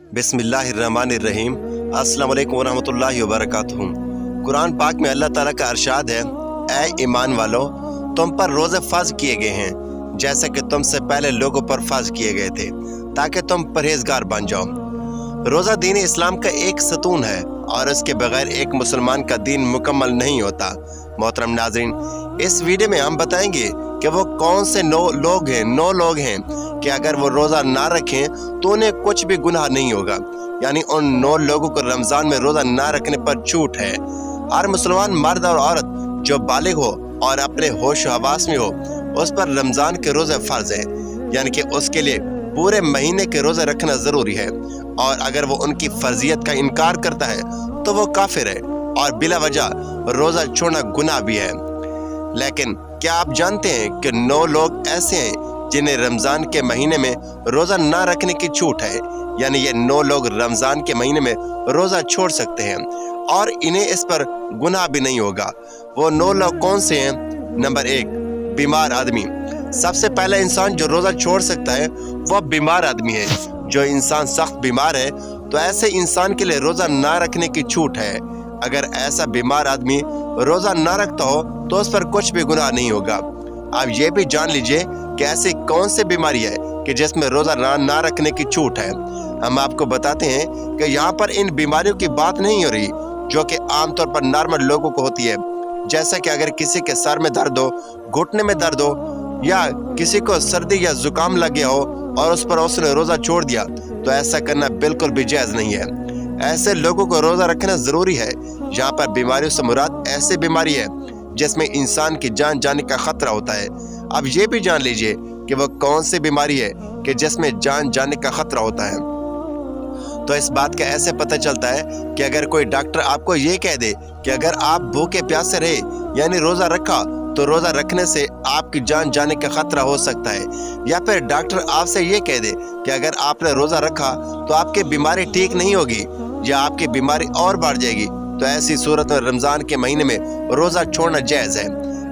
बिस्मिल्लाहिर्रहमानिर्रहीम। अस्सलाम वालेकुम वरहमतुल्लाहि वबरकातुहू। कुरान पाक में अल्लाह ताला का इरशाद है, ऐ ईमान वालो, तुम पर रोज़े फ़र्ज किए गए हैं जैसे कि तुमसे पहले लोगों पर फ़र्ज किए गए थे, ताकि तुम परहेजगार बन जाओ। रोज़ा दीन इस्लाम का एक सतून है और इसके बगैर एक मुसलमान का दीन मुकम्मल नहीं होता। मोहतरम नाज़रीन, इस वीडियो में हम बताएंगे कि वो कौन से 9 लोग हैं कि अगर वो रोज़ा ना रखें तो उन्हें कुछ भी गुनाह नहीं होगा। यानी उन 9 लोगों को रमज़ान में रोज़ा ना रखने पर छूट है। हर मुसलमान मर्द और औरत जो बालिग हो और अपने होश हवास में हो, उस पर रमज़ान के रोज़े फ़र्ज है, यानी कि उसके लिए पूरे महीने के रोज़े रखना ज़रूरी है। और अगर वो उनकी फ़र्जियत का इनकार करता है तो वो काफिर है और बिला वजह रोज़ा छोड़ना गुनाह भी है। लेकिन क्या आप जानते हैं कि 9 लोग ऐसे हैं जिन्हें रमज़ान के महीने में रोज़ा ना रखने की छूट है। यानी ये 9 लोग रमज़ान के महीने में रोज़ा छोड़ सकते हैं और इन्हें इस पर गुनाह भी नहीं होगा। वो 9 लोग कौन से हैं? नंबर 1, बीमार आदमी। सबसे पहला इंसान जो रोज़ा छोड़ सकता है वह बीमार आदमी है। जो इंसान सख्त बीमार है तो ऐसे इंसान के लिए रोज़ा ना रखने की छूट है। अगर ऐसा बीमार आदमी रोज़ा ना रखता हो तो उस पर कुछ भी गुनाह नहीं होगा। आप ये भी जान लीजिए कि ऐसी कौन सी बीमारी है कि जिसमें रोज़ा ना रखने की छूट है। हम आपको बताते हैं कि यहाँ पर इन बीमारियों की बात नहीं हो रही जो कि आमतौर पर नॉर्मल लोगों को होती है, जैसा कि अगर किसी के सर में दर्द हो, घुटने में दर्द हो या किसी को सर्दी या जुकाम लग गया हो और उस पर उसने रोज़ा छोड़ दिया, तो ऐसा करना बिल्कुल भी जायज़ नहीं है। ऐसे लोगों को रोज़ा रखना ज़रूरी है। यहाँ पर बीमारियों से मुराद ऐसी बीमारी है जिसमें इंसान की जान जाने का खतरा होता है। अब ये भी जान लीजिए कि वो कौन सी बीमारी है कि जिसमें जान जाने का खतरा होता है। तो इस बात का ऐसे पता चलता है कि अगर कोई डॉक्टर आपको ये कह दे कि अगर आप भूखे प्यासे रहे यानी रोज़ा रखा तो रोज़ा रखने से आपकी जान जाने का खतरा हो सकता है, या फिर डॉक्टर आपसे ये कह दे कि अगर आपने रोज़ा रखा तो आपकी बीमारी ठीक नहीं होगी या आपकी बीमारी और बढ़ जाएगी, तो ऐसी सूरत में रमज़ान के महीने में रोज़ा छोड़ना जायज़ है।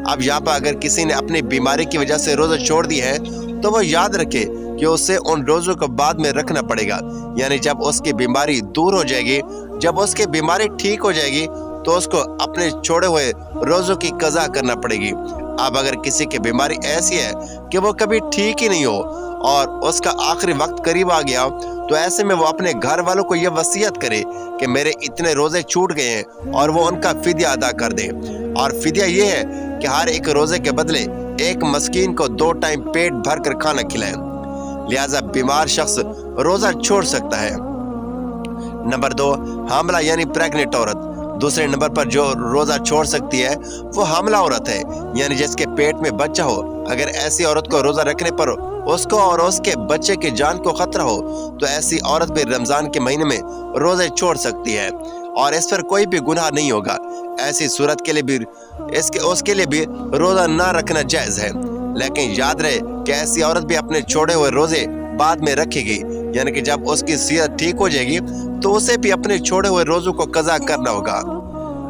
अब यहाँ पर अगर किसी ने अपनी बीमारी की वजह से रोज़ा छोड़ दी है तो वो याद रखे कि उसे उन रोज़ों को बाद में रखना पड़ेगा। यानी जब उसकी बीमारी दूर हो जाएगी, जब उसकी बीमारी ठीक हो जाएगी तो उसको अपने छोड़े हुए रोज़ों की कज़ा करना पड़ेगी। अब अगर किसी की बीमारी ऐसी है कि वो कभी ठीक ही नहीं हो और उसका आखिरी वक्त करीब आ गया, तो ऐसे में वो अपने घर वालों को ये वसीयत करे कि मेरे इतने रोज़े छूट गए हैं और वो उनका फिदिया अदा कर दे। और फिदिया ये है कि हर एक रोज़े के बदले एक मस्कीन को 2 टाइम पेट भर कर खाना खिलाएं। लिहाजा बीमार शख्स रोज़ा छोड़ सकता है। नंबर 2, हामला यानी प्रेग्नेंट औरत। दूसरे नंबर पर जो रोज़ा छोड़ सकती है वो हामला औरत है, यानी जिसके पेट में बच्चा हो। अगर ऐसी औरत को रोज़ा रखने पर उसको और उसके बच्चे की जान को खतरा हो तो ऐसी औरत भी रमज़ान के महीने में रोज़े छोड़ सकती है और इस पर कोई भी गुनाह नहीं होगा। ऐसी सूरत के लिए भी उसके लिए भी रोज़ा ना रखना जायज़ है। लेकिन याद रहे कि ऐसी औरत भी अपने छोड़े हुए रोज़े बाद में रखेगी, यानी कि जब उसकी सेहत ठीक हो जाएगी तो उसे भी अपने छोड़े हुए रोज़ों को कज़ा करना होगा।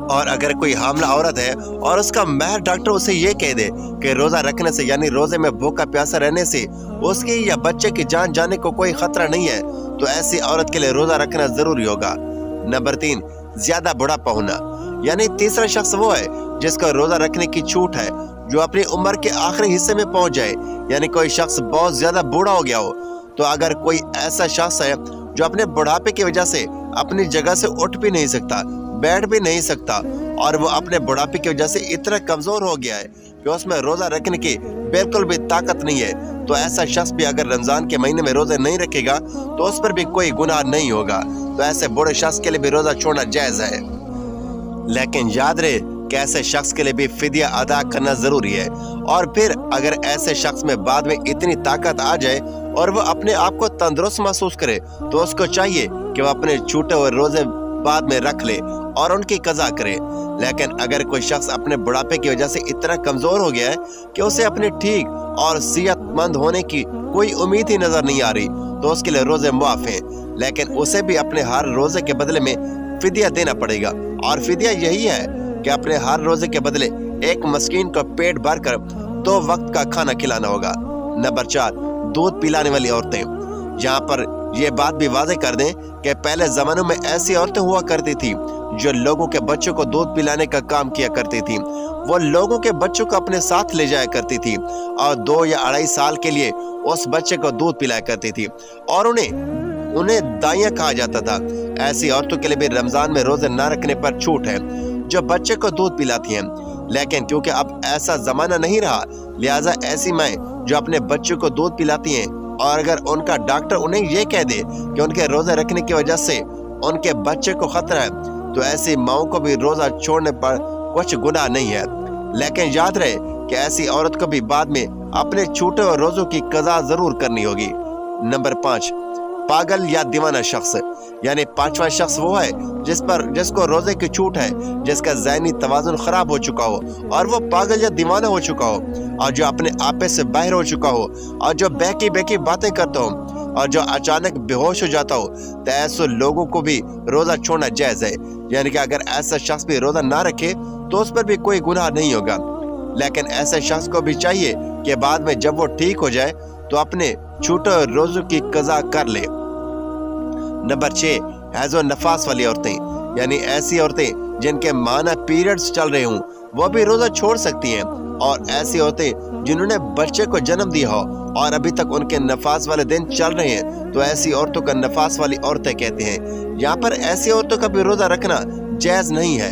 और अगर कोई हामला औरत है और उसका माहिर डॉक्टर उसे ये कह दे कि रोज़ा रखने से यानी रोज़े में भूखा प्यासा रहने से उसकी या बच्चे की जान जाने को कोई खतरा नहीं है, तो ऐसी औरत के लिए रोज़ा रखना ज़रूरी होगा। नंबर 3, ज़्यादा बुढ़ापा होना। यानी तीसरा शख्स वो है जिसका रोज़ा रखने की छूट है जो अपनी उम्र के आखिरी हिस्से में पहुंच जाए, यानी कोई शख्स बहुत ज़्यादा बूढ़ा हो गया हो। तो अगर कोई ऐसा शख्स है जो अपने बुढ़ापे की वजह से अपनी जगह से उठ भी नहीं सकता, बैठ भी नहीं सकता और वो अपने बुढ़ापे की वजह से इतना कमज़ोर हो गया है कि उसमें रोज़ा रखने की बिल्कुल भी ताकत नहीं है, तो ऐसा शख्स भी अगर रमज़ान के महीने में रोज़े नहीं रखेगा तो उस पर भी कोई गुनाह नहीं होगा। तो ऐसे बूढ़े शख्स के लिए भी रोज़ा छोड़ना जायज़ है। लेकिन याद रहे कि ऐसे शख्स के लिए भी फिदिया अदा करना ज़रूरी है। और फिर अगर ऐसे शख्स में बाद में इतनी ताकत आ जाए और वो अपने आप को तंदुरुस्त महसूस करे तो उसको चाहिए कि वो अपने छूटे हुए रोज़े बाद में रख ले और उनकी कज़ा करे। लेकिन अगर कोई शख्स अपने बुढ़ापे की वजह से इतना कमज़ोर हो गया है कि उसे अपने ठीक और सेहतमंद होने की कोई उम्मीद ही नज़र नहीं आ रही, तो उसके लिए रोज़े मुआफ़ हैं, लेकिन उसे भी अपने हर रोज़े के बदले में फिदिया देना पड़ेगा। और फिदिया यही है कि अपने हर रोज़े के बदले एक मस्कीन को पेट भर कर 2 वक्त का खाना खिलाना होगा। नंबर 4, दूध पिलाने वाली औरतें। यहाँ पर ये बात भी वाज़ेह कर दें कि पहले ज़मानों में ऐसी औरतें हुआ करती थी जो लोगों के बच्चों को दूध पिलाने का काम किया करती थी। वो लोगों के बच्चों को अपने साथ ले जाया करती थी और 2 या 2.5 साल के लिए उस बच्चे को दूध पिलाया करती थी और उन्हें दाइयाँ कहा जाता था। ऐसी औरतों के लिए भी रमजान में रोजे न रखने पर छूट है जो बच्चे को दूध पिलाती हैं। लेकिन क्योंकि अब ऐसा जमाना नहीं रहा, लिहाजा ऐसी माएँ जो अपने बच्चों को दूध पिलाती हैं और अगर उनका डॉक्टर उन्हें ये कह दे कि उनके रोजे रखने की वजह से उनके बच्चे को खतरा है, तो ऐसी माओं को भी रोजा छोड़ने पर कुछ गुनाह नहीं है। लेकिन याद रहे कि ऐसी औरत को भी बाद में अपने छूटे हुए रोजों की कज़ा जरूर करनी होगी। नंबर 5, पागल या दीवाना शख्स, यानी 5वां शख्स वो है जिसको रोजे की छूट है, जिसका ज़हनी तवाज़ुन खराब हो चुका हो और वो पागल या दीवाना हो चुका हो और जो अपने आपे से बाहर हो चुका हो और जो बेकी बातें करता हो और जो अचानक बेहोश हो जाता हो। तो ऐसे लोगों को भी रोजा छोड़ना जायज है, यानी कि अगर ऐसा शख्स भी रोजा ना रखे तो उस पर भी कोई गुनाह नहीं होगा। लेकिन ऐसे शख्स को भी चाहिए कि बाद में जब वो ठीक हो जाए तो अपने छूटे रोजों की कज़ा कर ले। नंबर 6, हैज़ और नफास वाली औरतें, यानी ऐसी औरतें जिनके माना पीरियड्स चल रहे हों वो भी रोजा छोड़ सकती हैं। और ऐसी औरतें जिन्होंने बच्चे को जन्म दिया हो और अभी तक उनके नफास वाले दिन चल रहे हैं, तो ऐसी औरतों का नफास वाली औरतें कहते हैं। यहाँ पर ऐसी औरतों का भी रोजा रखना जायज नहीं है।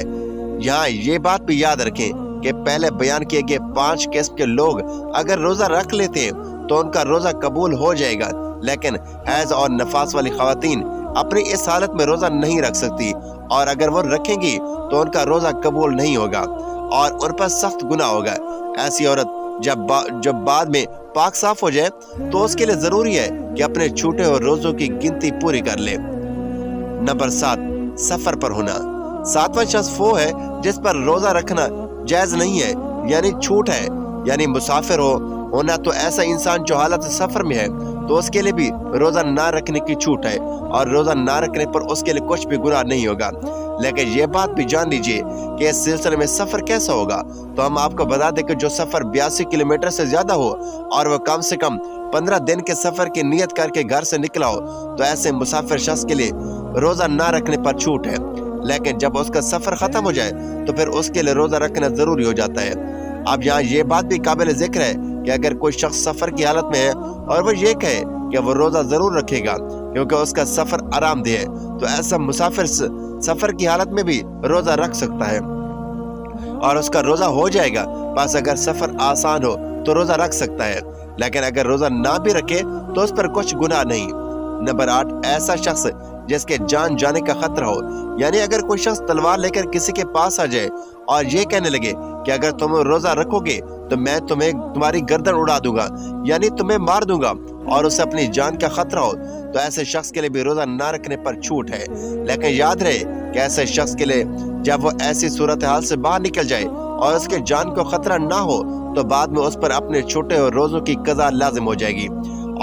यहाँ ये बात भी याद रखें कि पहले बयान किए गए 5 किस्म के लोग अगर रोजा रख लेते हैं तो उनका रोजा कबूल हो जाएगा, लेकिन हैज और नफास वाली खवातीन अपनी इस हालत में रोजा नहीं रख सकती और अगर वो रखेंगी तो उनका रोजा कबूल नहीं होगा और उन पर सख्त गुनाह होगा। ऐसी औरत जब बाद में पाक साफ हो जाए तो उसके लिए जरूरी है कि अपने छूटे हुए रोजों की गिनती पूरी कर ले। नंबर 7, सफर पर होना। 7वां शख्स वो है जिस पर रोजा रखना जायज नहीं है, यानी छूट है, यानी मुसाफिर होना। तो ऐसा इंसान जो हालत सफर में है तो उसके लिए भी रोजा ना रखने की छूट है और रोजा ना रखने पर उसके लिए कुछ भी गुनाह नहीं होगा। लेकिन ये बात भी जान लीजिए कि इस सिलसिले में सफर कैसा होगा, तो हम आपको बता दें कि जो सफर 82 किलोमीटर से ज्यादा हो और वो कम से कम 15 दिन के सफर की नियत करके घर से निकला हो, तो ऐसे मुसाफिर शख्स के लिए रोजा ना रखने पर छूट है। लेकिन जब उसका सफर खत्म हो जाए तो फिर उसके लिए रोजा रखना जरूरी हो जाता है। अब यहाँ ये बात भी काबिल जिक्र है कि अगर कोई शख्स सफर की हालत में है और वो ये कहे कि वो रोजा जरूर रखेगा क्योंकि उसका सफर आरामदेह है, तो ऐसा मुसाफिर सफर की हालत में भी रोजा रख सकता है और उसका रोजा हो जाएगा। बस अगर सफर आसान हो तो रोजा रख सकता है, लेकिन अगर रोजा ना भी रखे तो उस पर कुछ गुनाह नहीं। नंबर 8, ऐसा शख्स जिसके जान जाने का खतरा हो, यानी अगर कोई शख्स तलवार लेकर किसी के पास आ जाए और ये कहने लगे कि अगर तुम रोजा रखोगे तो मैं तुम्हारी गर्दन उड़ा दूंगा, यानी तुम्हें मार दूंगा, और उसे अपनी जान का खतरा हो, तो ऐसे शख्स के लिए भी रोजा ना रखने पर छूट है। लेकिन याद रहे कि ऐसे शख्स के लिए जब वो ऐसी सूरत हाल से बाहर निकल जाए और उसके जान को खतरा ना हो तो बाद में उस पर अपने छूटे हुए रोजों की कज़ा लाजिम हो जाएगी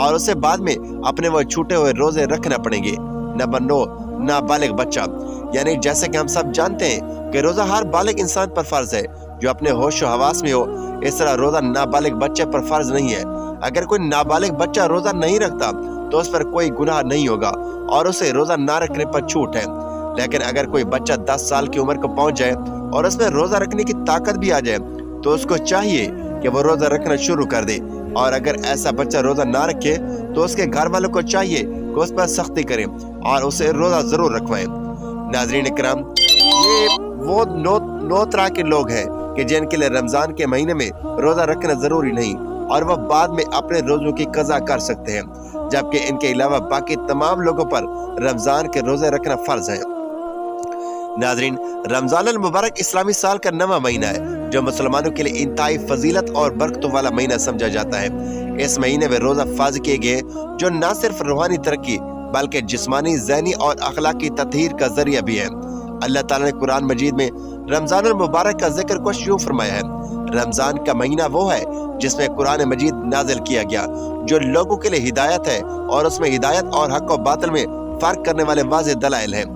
और उसे बाद में अपने वो छूटे हुए रोजे रखना पड़ेंगे। नंबर 9, नाबालिग बच्चा, यानी जैसे कि हम सब जानते हैं कि रोजा हर बालिग इंसान पर फर्ज है जो अपने होश व हवास में हो, इस तरह रोजा नाबालिग बच्चे पर फर्ज नहीं है। अगर कोई नाबालिग बच्चा रोजा नहीं रखता तो उस पर कोई गुनाह नहीं होगा और उसे रोजा ना रखने पर छूट है। लेकिन अगर कोई बच्चा 10 साल की उम्र को पहुंच जाए और उसमें रोजा रखने की ताकत भी आ जाए तो उसको चाहिए कि वो रोजा रखना शुरू कर दे, और अगर ऐसा बच्चा रोजा ना रखे तो उसके घर वालों को चाहिए कि उस पर सख्ती करें और उसे रोजा जरूर रखवाएं। नाज़रीन इकराम, ये वो 9 तरह के लोग हैं कि जिनके लिए रमजान के महीने में रोजा रखना जरूरी नहीं और वह बाद में अपने रोजों की कज़ा कर सकते हैं, जबकि इनके अलावा बाकी तमाम लोगों पर रमजान के रोजे रखना फर्ज है। नाज़रीन, रमजान अल मुबारक इस्लामी साल का 9वां महीना है जो मुसलमानों के लिए इंतहाई फजीलत और बरकतों वाला महीना समझा जाता है। इस महीने में रोजा फर्ज किए गए जो न सिर्फ रूहानी तरक्की बल्कि जिस्मानी, ज़हनी और अखलाकी तत्हीर का जरिया भी है। अल्लाह ताला ने कुरान मजीद में रमजान अल मुबारक का जिक्र कुछ यूं फरमाया है, रमजान का महीना वो है जिसमें कुरान मजीद नाजिल किया गया जो लोगों के लिए हिदायत है और उसमें हिदायत और हक और बातिल में फर्क करने वाले वाज़ेह दलाइल हैं।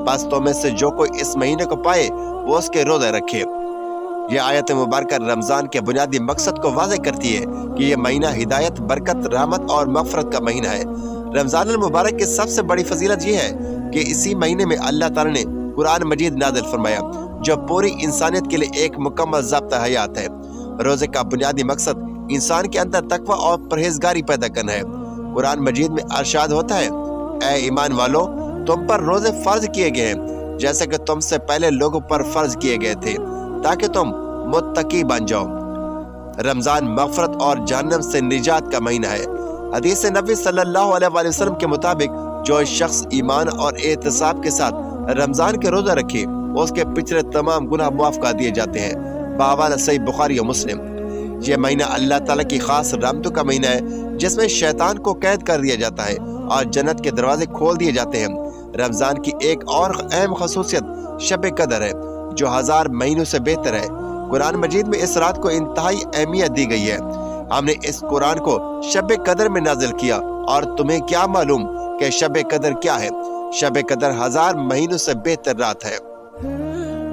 बस तो में से जो कोई इस महीने को पाए वो उसके रोजे रखे। ये आयत मुबारक रमजान के बुनियादी मकसद को वाज़ेह करती है कि ये महीना हिदायत, बरकत, रहमत और मग़फ़िरत का महीना है। रमजान अल मुबारक की सबसे बड़ी फजीलत ये है कि इसी महीने में अल्लाह ताला ने कुरान मजीद नाज़िल फरमाया, जो पूरी इंसानियत के लिए एक मुकम्मल ज़ाब्ता हयात है। रोज़े का बुनियादी मकसद इंसान के अंदर तकवा और परहेजगारी पैदा करना है। कुरान मजीद में अरशाद होता है, ऐ ईमान वालो, तुम पर रोज़े फर्ज किए गए हैं जैसे कि तुमसे पहले लोगों पर फर्ज किए गए थे, ताकि तुम मुत्तकी बन जाओ। रमजान मग़फ़रत और जहन्नम से निजात का महीना है। हदीस नबी सल्लल्लाहु अलैहि वसल्लम के मुताबिक जो शख्स ईमान और एहतिसाब के साथ रमजान के रोजा रखे, उसके पिछले तमाम गुनाह माफ कर दिए जाते हैं। बावाल सही बुखारी और मुस्लिम। यह महीना अल्लाह ताला की खास रहमतों का महीना है, जिसमें शैतान को कैद कर दिया जाता है और जन्नत के दरवाजे खोल दिए जाते हैं। रमजान की एक और अहम खसूसियत शब कदर है, जो 1000 महीनों से बेहतर है। कुरान मजीद में इस रात को इंतहाई अहमियत दी गई है। हमने इस कुरान को शब कदर में नाजिल किया, और तुम्हें क्या मालूम कि शब कदर क्या है? शब कदर 1000 महीनों से बेहतर रात है।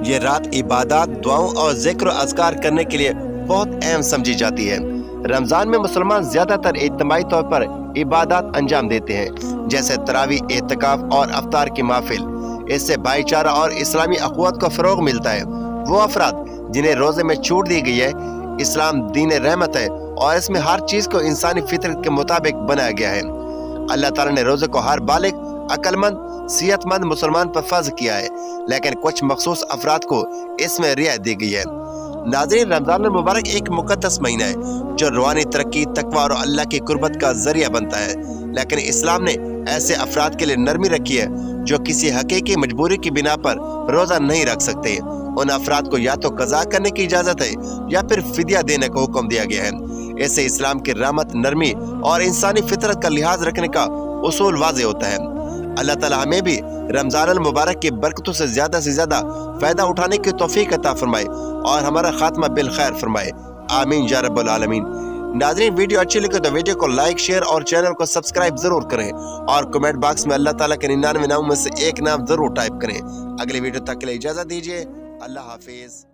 ये रात इबादत, दुआओं और जिक्र और अज़कार करने के लिए बहुत अहम समझी जाती है। रमजान में मुसलमान ज्यादातर इज्तिमाई तौर पर इबादत अंजाम देते हैं, जैसे तरावी, एतकाफ और अफ्तार की महफिल। इससे भाईचारा और इस्लामी अखुवत को फरोग मिलता है। वो अफराद जिन्हें रोजे में छूट दी गई है, इस्लाम दीन रहमत है और इसमें हर चीज को इंसानी फितरत के मुताबिक बनाया गया है। अल्लाह ताला ने रोजे को हर बालिग, अक्लमंद, सेहतमंद मुसलमान पर फर्ज किया है, लेकिन कुछ मखसूस अफराद को इसमें रियायत दी गई है। नाज़रीन, रमजान अल मुबारक एक मुकद्दस महीना है जो रूहानी तरक्की, तकवा और अल्लाह की कुर्बत का जरिया बनता है। लेकिन इस्लाम ने ऐसे अफराद के लिए नरमी रखी है जो किसी हकीकी मजबूरी की बिना पर रोजा नहीं रख सकते। उन अफराद को या तो कज़ा करने की इजाजत है या फिर फिदिया देने का हुक्म दिया गया है। इससे इस्लाम की रहमत, नरमी और इंसानी फितरत का लिहाज रखने का उसूल वाज़े होता है। अल्लाह ताला हमें भी रमजान अल मुबारक की बरकतों से ज्यादा फायदा उठाने की तौफीक अता फरमाए और हमारा खात्मा बिल खैर फरमाए। आमीन या रब्बल आलमीन। नाज़रीन, वीडियो अच्छी लगे तो वीडियो को लाइक, शेयर और चैनल को सब्सक्राइब जरूर करें, और कमेंट बॉक्स में अल्लाह ताला के 99 नामों में से एक नाम जरूर टाइप करें। अगले वीडियो तक के लिए इजाजत दीजिए। अल्लाह हाफिज।